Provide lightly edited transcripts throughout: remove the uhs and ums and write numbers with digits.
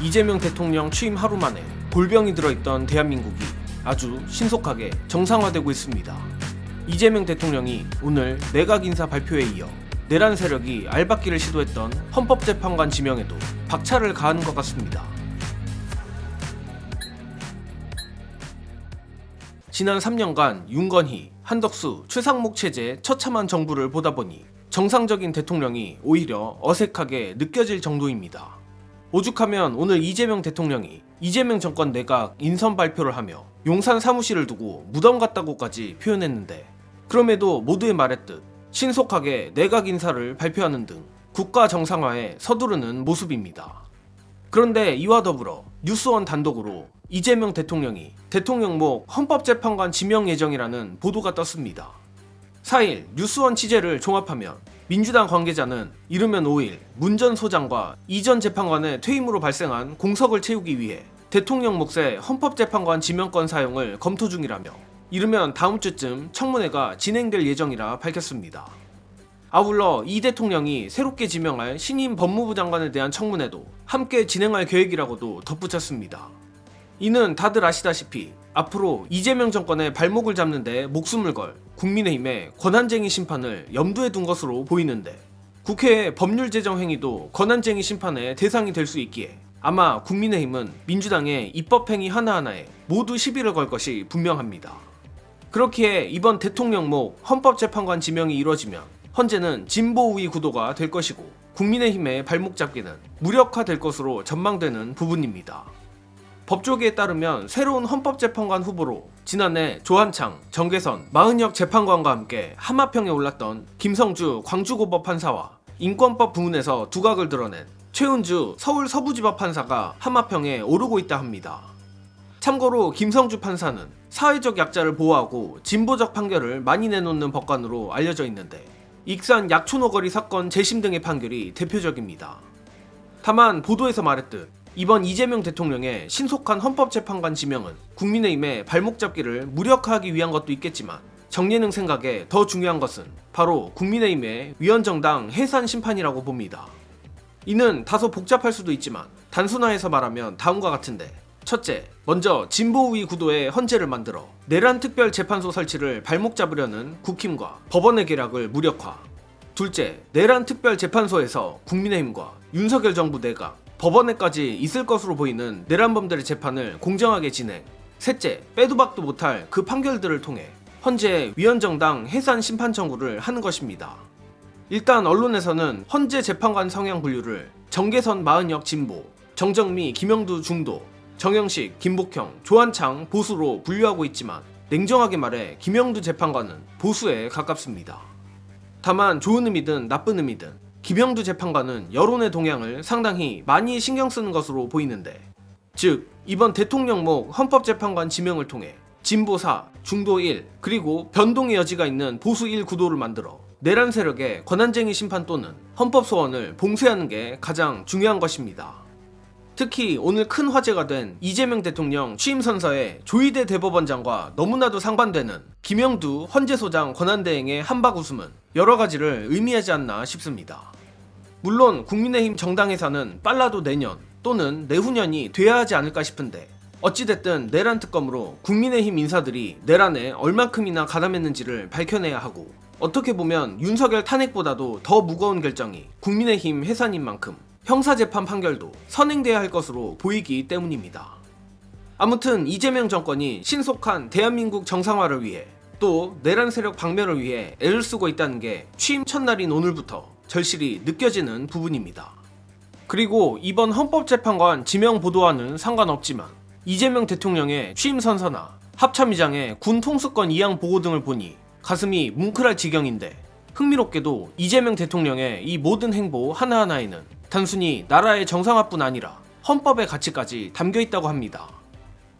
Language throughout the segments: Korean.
이재명 대통령 취임 하루 만에 골병이 들어있던 대한민국이 아주 신속하게 정상화되고 있습니다. 이재명 대통령이 오늘 내각 인사 발표에 이어 내란 세력이 알박기를 시도했던 헌법재판관 지명에도 박차를 가하는 것 같습니다. 지난 3년간 윤건희, 한덕수, 최상목 체제 처참한 정부를 보다 보니 정상적인 대통령이 오히려 어색하게 느껴질 정도입니다. 오죽하면 오늘 이재명 대통령이 이재명 정권 내각 인선 발표를 하며 용산 사무실을 두고 무덤 같다고까지 표현했는데, 그럼에도 모두의 말했듯 신속하게 내각 인사를 발표하는 등 국가 정상화에 서두르는 모습입니다. 그런데 이와 더불어 뉴스원 단독으로 이재명 대통령이 대통령목 헌법재판관 지명 예정이라는 보도가 떴습니다. 4일 뉴스원 취재를 종합하면 민주당 관계자는 이르면 5일 문 전 소장과 이 전 재판관의 퇴임으로 발생한 공석을 채우기 위해 대통령 몫의 헌법재판관 지명권 사용을 검토 중이라며 이르면 다음 주쯤 청문회가 진행될 예정이라 밝혔습니다. 아울러 이 대통령이 새롭게 지명할 신임 법무부 장관에 대한 청문회도 함께 진행할 계획이라고도 덧붙였습니다. 이는 다들 아시다시피 앞으로 이재명 정권의 발목을 잡는 데 목숨을 걸 국민의힘의 권한쟁의 심판을 염두에 둔 것으로 보이는데, 국회의 법률 제정 행위도 권한쟁의 심판의 대상이 될 수 있기에 아마 국민의힘은 민주당의 입법행위 하나하나에 모두 시비를 걸 것이 분명합니다. 그렇기에 이번 대통령목 헌법재판관 지명이 이뤄지면 헌재는 진보 우위 구도가 될 것이고 국민의힘의 발목 잡기는 무력화될 것으로 전망되는 부분입니다. 법조계에 따르면 새로운 헌법재판관 후보로 지난해 조한창, 정계선, 마은혁 재판관과 함께 하마평에 올랐던 김성주 광주고법 판사와 인권법 부문에서 두각을 드러낸 최은주 서울 서부지법 판사가 하마평에 오르고 있다 합니다. 참고로 김성주 판사는 사회적 약자를 보호하고 진보적 판결을 많이 내놓는 법관으로 알려져 있는데, 익산 약초노거리 사건 재심 등의 판결이 대표적입니다. 다만 보도에서 말했듯 이번 이재명 대통령의 신속한 헌법재판관 지명은 국민의힘의 발목 잡기를 무력화하기 위한 것도 있겠지만, 정예능 생각에 더 중요한 것은 바로 국민의힘의 위헌정당 해산 심판이라고 봅니다. 이는 다소 복잡할 수도 있지만 단순화해서 말하면 다음과 같은데, 첫째, 먼저 진보 우위 구도의 헌재를 만들어 내란 특별재판소 설치를 발목 잡으려는 국힘과 법원의 계략을 무력화. 둘째, 내란 특별재판소에서 국민의힘과 윤석열 정부 내각, 법원에까지 있을 것으로 보이는 내란범들의 재판을 공정하게 진행. 셋째, 빼도 박도 못할 그 판결들을 통해 헌재 위헌정당 해산 심판 청구를 하는 것입니다. 일단 언론에서는 헌재 재판관 성향 분류를 정계선 마은혁 진보, 정정미 김영두 중도, 정영식 김복형, 조한창 보수로 분류하고 있지만 냉정하게 말해 김영두 재판관은 보수에 가깝습니다. 다만 좋은 의미든 나쁜 의미든 김영두 재판관은 여론의 동향을 상당히 많이 신경 쓰는 것으로 보이는데, 즉 이번 대통령목 헌법재판관 지명을 통해 진보 4, 중도 1, 그리고 변동의 여지가 있는 보수 1 구도를 만들어 내란 세력의 권한쟁의 심판 또는 헌법 소원을 봉쇄하는 게 가장 중요한 것입니다. 특히 오늘 큰 화제가 된 이재명 대통령 취임 선서의 조희대 대법원장과 너무나도 상반되는 김영두 헌재소장 권한대행의 한박 웃음은 여러 가지를 의미하지 않나 싶습니다. 물론 국민의힘 정당 해산은 빨라도 내년 또는 내후년이 돼야 하지 않을까 싶은데, 어찌됐든 내란 특검으로 국민의힘 인사들이 내란에 얼만큼이나 가담했는지를 밝혀내야 하고, 어떻게 보면 윤석열 탄핵보다도 더 무거운 결정이 국민의힘 해산인 만큼 형사재판 판결도 선행돼야 할 것으로 보이기 때문입니다. 아무튼 이재명 정권이 신속한 대한민국 정상화를 위해 또 내란 세력 박멸을 위해 애를 쓰고 있다는 게 취임 첫날인 오늘부터 절실히 느껴지는 부분입니다. 그리고 이번 헌법재판관 지명 보도와는 상관없지만 이재명 대통령의 취임 선서나 합참의장의 군 통수권 이양 보고 등을 보니 가슴이 뭉클할 지경인데, 흥미롭게도 이재명 대통령의 이 모든 행보 하나하나에는 단순히 나라의 정상화뿐 아니라 헌법의 가치까지 담겨있다고 합니다.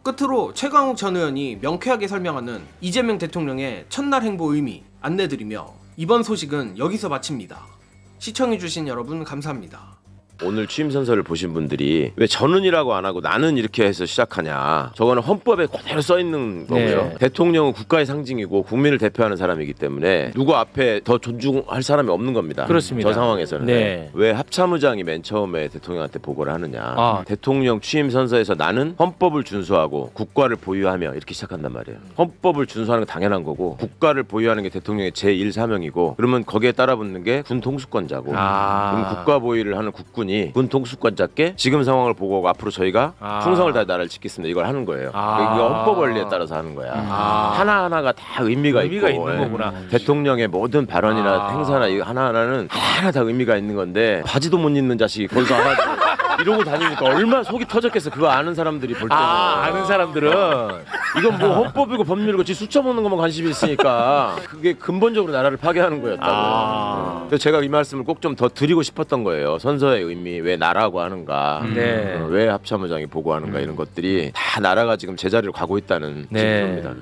끝으로 최강욱 전 의원이 명쾌하게 설명하는 이재명 대통령의 첫날 행보 의미 안내드리며 이번 소식은 여기서 마칩니다. 시청해주신 여러분 감사합니다. 오늘 취임 선서를 보신 분들이 왜 저는이라고 안 하고 나는 이렇게 해서 시작하냐. 저거는 헌법에 그대로 써 있는 거고요. 네. 대통령은 국가의 상징이고 국민을 대표하는 사람이기 때문에 누구 앞에 더 존중할 사람이 없는 겁니다. 그렇습니다. 저 상황에서는. 네. 왜 합참의장이 맨 처음에 대통령한테 보고를 하느냐. 아. 대통령 취임 선서에서 나는 헌법을 준수하고 국가를 보유하며 이렇게 시작한단 말이에요. 헌법을 준수하는 게 당연한 거고 국가를 보유하는 게 대통령의 제1 사명이고 그러면 거기에 따라붙는 게 군 통수권자고 그럼 국가 보유를 하는 국군이 군 통수권자께 지금 상황을 보고 앞으로 저희가 충성을 다해 나라를 지키겠습니다. 이걸 하는 거예요. 이게 헌법 원리에 따라서 하는 거야. 하나하나가 다 의미가 있고 있는 거구나. 대통령의 모든 발언이나 행사나 이거 하나하나는 하나 다 의미가 있는 건데 바지도 못 입는 자식이 거기 가가지고 이러고 다니니까 얼마나 속이 터졌겠어. 그거 아는 사람들이 볼 때는. 아는 사람들은 이건 뭐 헌법이고 법률이고 지 숫자 보는 것만 관심이 있으니까 그게 근본적으로 나라를 파괴하는 거였다고. 그래서 제가 이 말씀을 꼭 좀 더 드리고 싶었던 거예요. 선서의 의미, 왜 나라고 하는가, 네. 왜 합참의장이 보고하는가 이런 것들이 다 나라가 지금 제자리를 가고 있다는 네. 증거입니다.